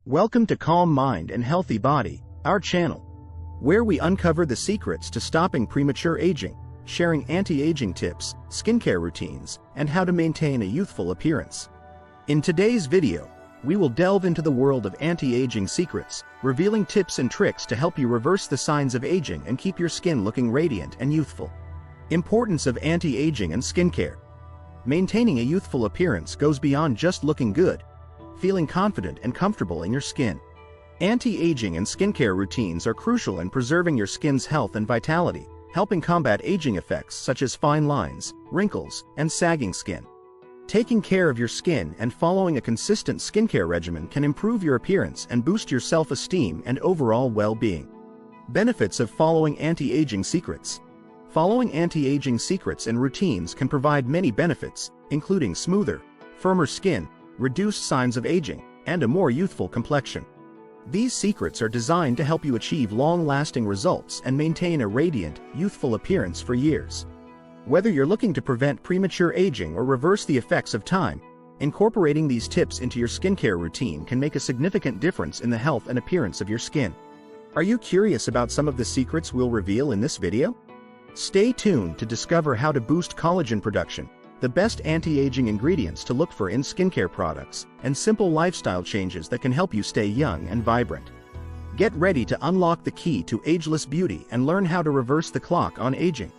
Welcome to Calm Mind and Healthy Body, our channel, where we uncover the secrets to stopping premature aging, sharing anti-aging tips, skincare routines, and how to maintain a youthful appearance. In today's video, we will delve into the world of anti-aging secrets, revealing tips and tricks to help you reverse the signs of aging and keep your skin looking radiant and youthful. Importance of anti-aging and skincare. Maintaining a youthful appearance goes beyond just looking good, feeling confident and comfortable in your skin. Anti-aging and skincare routines are crucial in preserving your skin's health and vitality, helping combat aging effects such as fine lines, wrinkles, and sagging skin. Taking care of your skin and following a consistent skincare regimen can improve your appearance and boost your self-esteem and overall well-being. Benefits of following anti-aging secrets. Following anti-aging secrets and routines can provide many benefits, including smoother, firmer skin, reduced signs of aging, and a more youthful complexion. These secrets are designed to help you achieve long-lasting results and maintain a radiant, youthful appearance for years. Whether you're looking to prevent premature aging or reverse the effects of time, incorporating these tips into your skincare routine can make a significant difference in the health and appearance of your skin. Are you curious about some of the secrets we'll reveal in this video? Stay tuned to discover how to boost collagen production, the best anti-aging ingredients to look for in skincare products, and simple lifestyle changes that can help you stay young and vibrant. Get ready to unlock the key to ageless beauty and learn how to reverse the clock on aging.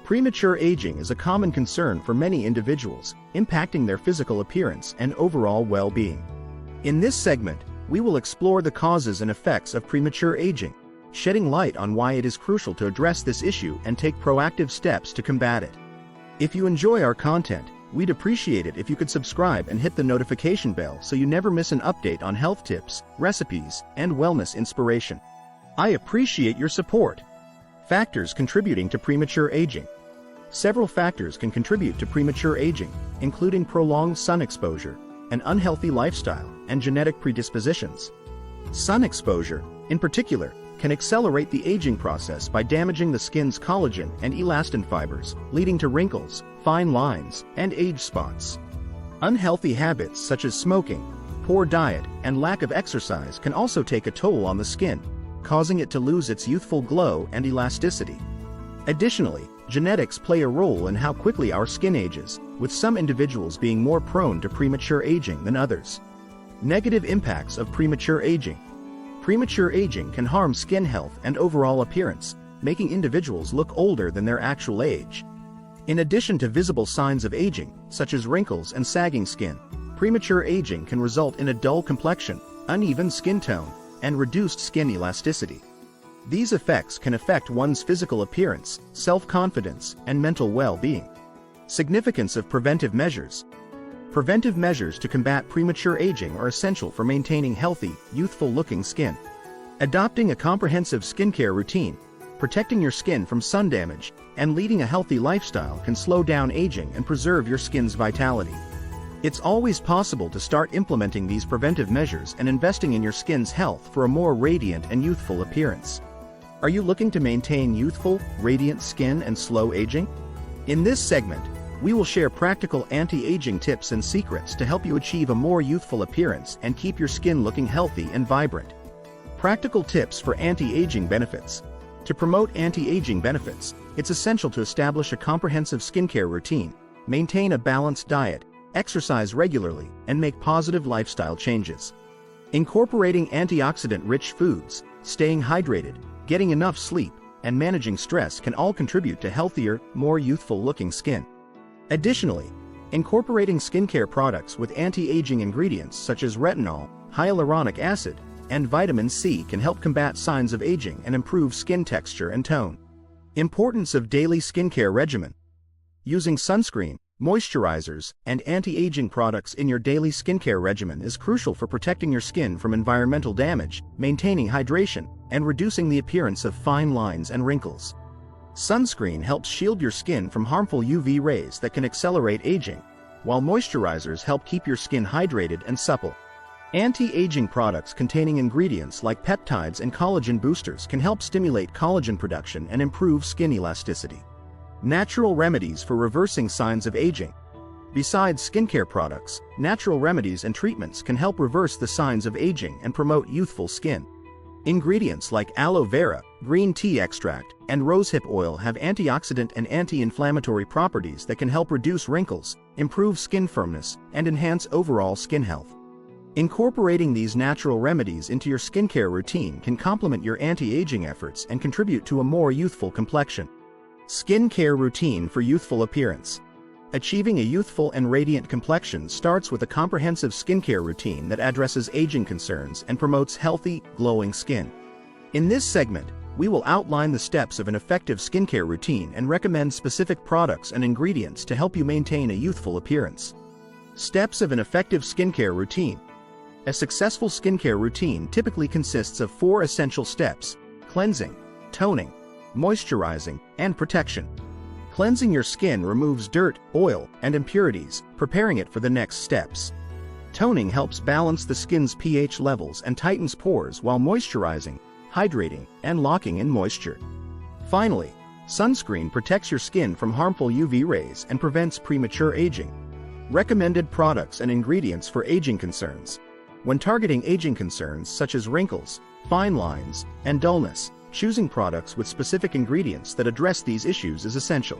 Premature aging is a common concern for many individuals, impacting their physical appearance and overall well-being. In this segment, we will explore the causes and effects of premature aging, shedding light on why it is crucial to address this issue and take proactive steps to combat it. If you enjoy our content, we'd appreciate it if you could subscribe and hit the notification bell so you never miss an update on health tips, recipes, and wellness inspiration. I appreciate your support. Factors contributing to premature aging. Several factors can contribute to premature aging, including prolonged sun exposure, an unhealthy lifestyle, and genetic predispositions. Sun exposure, in particular, can accelerate the aging process by damaging the skin's collagen and elastin fibers, leading to wrinkles, fine lines, and age spots. Unhealthy habits such as smoking, poor diet, and lack of exercise can also take a toll on the skin, causing it to lose its youthful glow and elasticity. Additionally, genetics play a role in how quickly our skin ages, with some individuals being more prone to premature aging than others. Negative impacts of premature aging. Premature aging can harm skin health and overall appearance, making individuals look older than their actual age. In addition to visible signs of aging, such as wrinkles and sagging skin, premature aging can result in a dull complexion, uneven skin tone, and reduced skin elasticity. These effects can affect one's physical appearance, self-confidence, and mental well-being. Significance of preventive measures. Preventive measures to combat premature aging are essential for maintaining healthy, youthful-looking skin. Adopting a comprehensive skincare routine, protecting your skin from sun damage, and leading a healthy lifestyle can slow down aging and preserve your skin's vitality. It's always possible to start implementing these preventive measures and investing in your skin's health for a more radiant and youthful appearance. Are you looking to maintain youthful, radiant skin and slow aging? In this segment, we will share practical anti-aging tips and secrets to help you achieve a more youthful appearance and keep your skin looking healthy and vibrant. Practical tips for anti-aging benefits. To promote anti-aging benefits, it's essential to establish a comprehensive skincare routine, maintain a balanced diet, exercise regularly, and make positive lifestyle changes. Incorporating antioxidant-rich foods, staying hydrated, getting enough sleep, and managing stress can all contribute to healthier, more youthful-looking skin. Additionally, incorporating skincare products with anti-aging ingredients such as retinol, hyaluronic acid, and vitamin C can help combat signs of aging and improve skin texture and tone. Importance of daily skincare regimen. Using sunscreen, moisturizers, and anti-aging products in your daily skincare regimen is crucial for protecting your skin from environmental damage, maintaining hydration, and reducing the appearance of fine lines and wrinkles. Sunscreen helps shield your skin from harmful UV rays that can accelerate aging, while moisturizers help keep your skin hydrated and supple. Anti-aging products containing ingredients like peptides and collagen boosters can help stimulate collagen production and improve skin elasticity. Natural remedies for reversing signs of aging. Besides skincare products, natural remedies and treatments can help reverse the signs of aging and promote youthful skin. Ingredients like aloe vera, green tea extract, and rosehip oil have antioxidant and anti-inflammatory properties that can help reduce wrinkles, improve skin firmness, and enhance overall skin health. Incorporating these natural remedies into your skincare routine can complement your anti-aging efforts and contribute to a more youthful complexion. Skincare routine for youthful appearance. Achieving a youthful and radiant complexion starts with a comprehensive skincare routine that addresses aging concerns and promotes healthy, glowing skin. In this segment, we will outline the steps of an effective skincare routine and recommend specific products and ingredients to help you maintain a youthful appearance. Steps of an effective skincare routine. A successful skincare routine typically consists of 4 essential steps: cleansing, toning, moisturizing, and protection. Cleansing your skin removes dirt, oil, and impurities, preparing it for the next steps. Toning helps balance the skin's pH levels and tightens pores while moisturizing, hydrating, and locking in moisture. Finally, sunscreen protects your skin from harmful UV rays and prevents premature aging. Recommended products and ingredients for aging concerns. When targeting aging concerns such as wrinkles, fine lines, and dullness, choosing products with specific ingredients that address these issues is essential.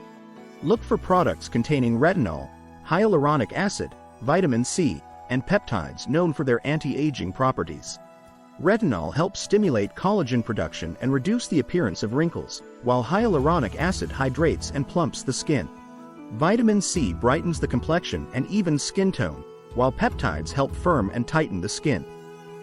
Look for products containing retinol, hyaluronic acid, vitamin C, and peptides known for their anti-aging properties. Retinol helps stimulate collagen production and reduce the appearance of wrinkles, while hyaluronic acid hydrates and plumps the skin. Vitamin C brightens the complexion and evens skin tone, while peptides help firm and tighten the skin.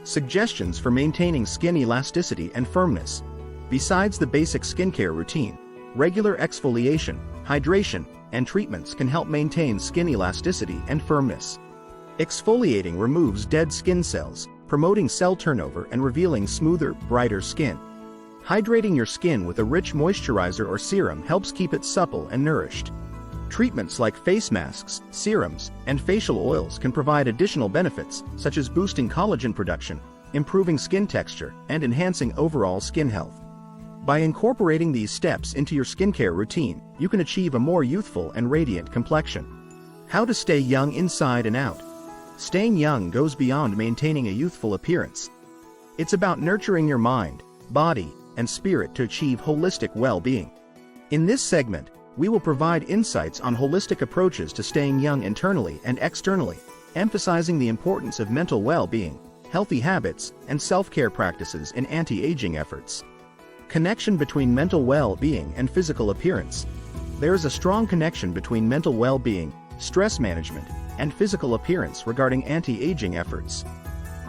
Suggestions for maintaining skin elasticity and firmness. Besides the basic skincare routine, regular exfoliation, hydration, and treatments can help maintain skin elasticity and firmness. Exfoliating removes dead skin cells, promoting cell turnover and revealing smoother, brighter skin. Hydrating your skin with a rich moisturizer or serum helps keep it supple and nourished. Treatments like face masks, serums, and facial oils can provide additional benefits, such as boosting collagen production, improving skin texture, and enhancing overall skin health. By incorporating these steps into your skincare routine, you can achieve a more youthful and radiant complexion. How to stay young inside and out. Staying young goes beyond maintaining a youthful appearance. It's about nurturing your mind, body, and spirit to achieve holistic well-being. In this segment, we will provide insights on holistic approaches to staying young internally and externally, emphasizing the importance of mental well-being, healthy habits, and self-care practices in anti-aging efforts. Connection between mental well-being and physical appearance. There is a strong connection between mental well-being, stress management, and physical appearance regarding anti-aging efforts.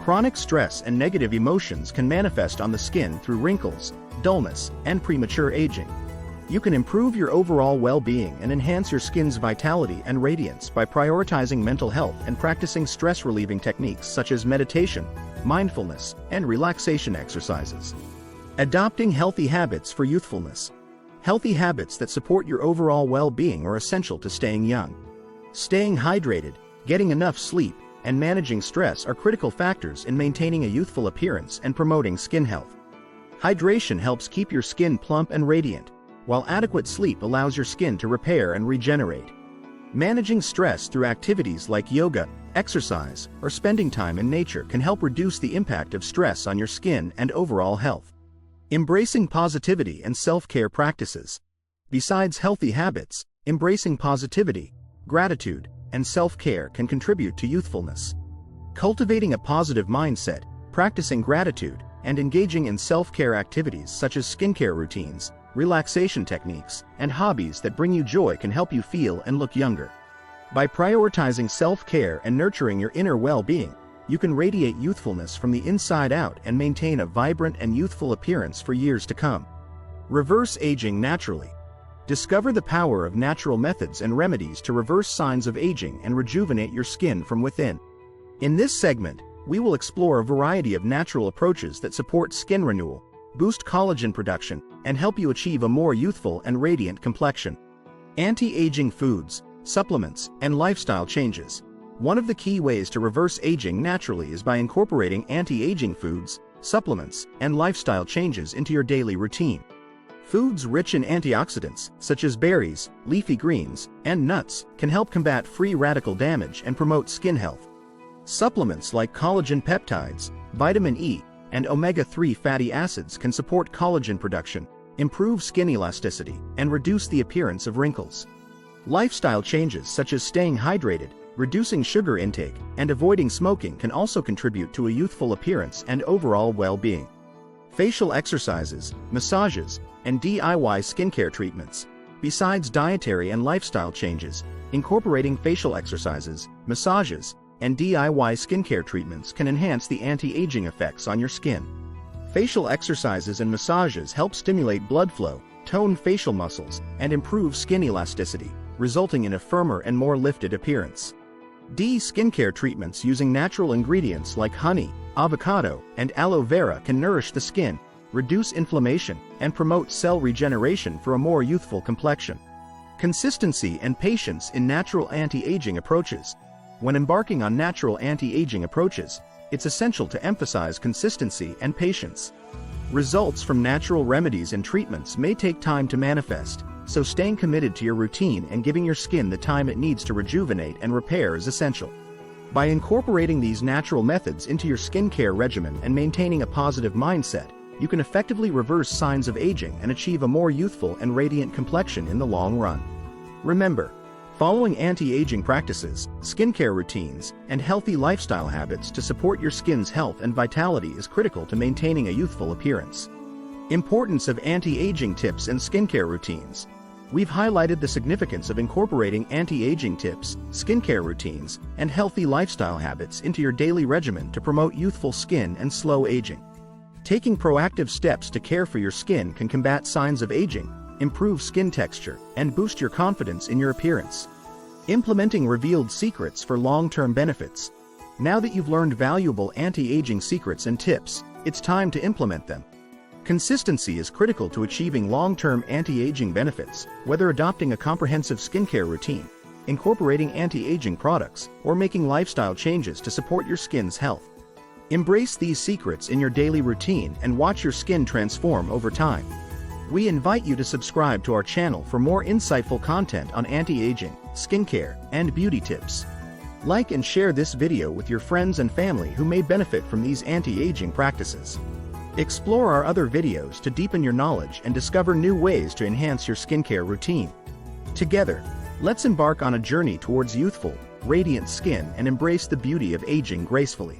Chronic stress and negative emotions can manifest on the skin through wrinkles, dullness, and premature aging. You can improve your overall well-being and enhance your skin's vitality and radiance by prioritizing mental health and practicing stress-relieving techniques such as meditation, mindfulness, and relaxation exercises. Adopting healthy habits for youthfulness. Healthy habits that support your overall well-being are essential to staying young. Staying hydrated, getting enough sleep, and managing stress are critical factors in maintaining a youthful appearance and promoting skin health. Hydration helps keep your skin plump and radiant, while adequate sleep allows your skin to repair and regenerate. Managing stress through activities like yoga, exercise, or spending time in nature can help reduce the impact of stress on your skin and overall health. Embracing positivity and self-care practices. Besides healthy habits, embracing positivity, gratitude, and self-care can contribute to youthfulness. Cultivating a positive mindset, practicing gratitude, and engaging in self-care activities such as skincare routines, relaxation techniques, and hobbies that bring you joy can help you feel and look younger. By prioritizing self-care and nurturing your inner well-being, you can radiate youthfulness from the inside out and maintain a vibrant and youthful appearance for years to come. Reverse aging naturally. Discover the power of natural methods and remedies to reverse signs of aging and rejuvenate your skin from within. In this segment, we will explore a variety of natural approaches that support skin renewal, boost collagen production, and help you achieve a more youthful and radiant complexion. Anti-aging foods, supplements, and lifestyle changes. One of the key ways to reverse aging naturally is by incorporating anti-aging foods, supplements, and lifestyle changes into your daily routine. Foods rich in antioxidants, such as berries, leafy greens, and nuts, can help combat free radical damage and promote skin health. Supplements like collagen peptides, vitamin E, and omega-3 fatty acids can support collagen production, improve skin elasticity, and reduce the appearance of wrinkles. Lifestyle changes such as staying hydrated, reducing sugar intake, and avoiding smoking can also contribute to a youthful appearance and overall well-being. Facial exercises, massages, and DIY skincare treatments. Besides dietary and lifestyle changes, incorporating facial exercises, massages, and DIY skincare treatments can enhance the anti-aging effects on your skin. Facial exercises and massages help stimulate blood flow, tone facial muscles, and improve skin elasticity, resulting in a firmer and more lifted appearance. Skincare treatments using natural ingredients like honey, avocado, and aloe vera can nourish the skin, reduce inflammation, and promote cell regeneration for a more youthful complexion. Consistency and patience in natural anti-aging approaches. When embarking on natural anti-aging approaches, it's essential to emphasize consistency and patience. Results from natural remedies and treatments may take time to manifest, so staying committed to your routine and giving your skin the time it needs to rejuvenate and repair is essential. By incorporating these natural methods into your skincare regimen and maintaining a positive mindset, you can effectively reverse signs of aging and achieve a more youthful and radiant complexion in the long run. Remember, following anti-aging practices, skincare routines, and healthy lifestyle habits to support your skin's health and vitality is critical to maintaining a youthful appearance. Importance of anti-aging tips and skincare routines. We've highlighted the significance of incorporating anti-aging tips, skincare routines, and healthy lifestyle habits into your daily regimen to promote youthful skin and slow aging. Taking proactive steps to care for your skin can combat signs of aging, improve skin texture, and boost your confidence in your appearance. Implementing revealed secrets for long-term benefits. Now that you've learned valuable anti-aging secrets and tips, it's time to implement them. Consistency is critical to achieving long-term anti-aging benefits, whether adopting a comprehensive skincare routine, incorporating anti-aging products, or making lifestyle changes to support your skin's health. Embrace these secrets in your daily routine and watch your skin transform over time. We invite you to subscribe to our channel for more insightful content on anti-aging, skincare, and beauty tips. Like and share this video with your friends and family who may benefit from these anti-aging practices. Explore our other videos to deepen your knowledge and discover new ways to enhance your skincare routine. Together, let's embark on a journey towards youthful, radiant skin and embrace the beauty of aging gracefully.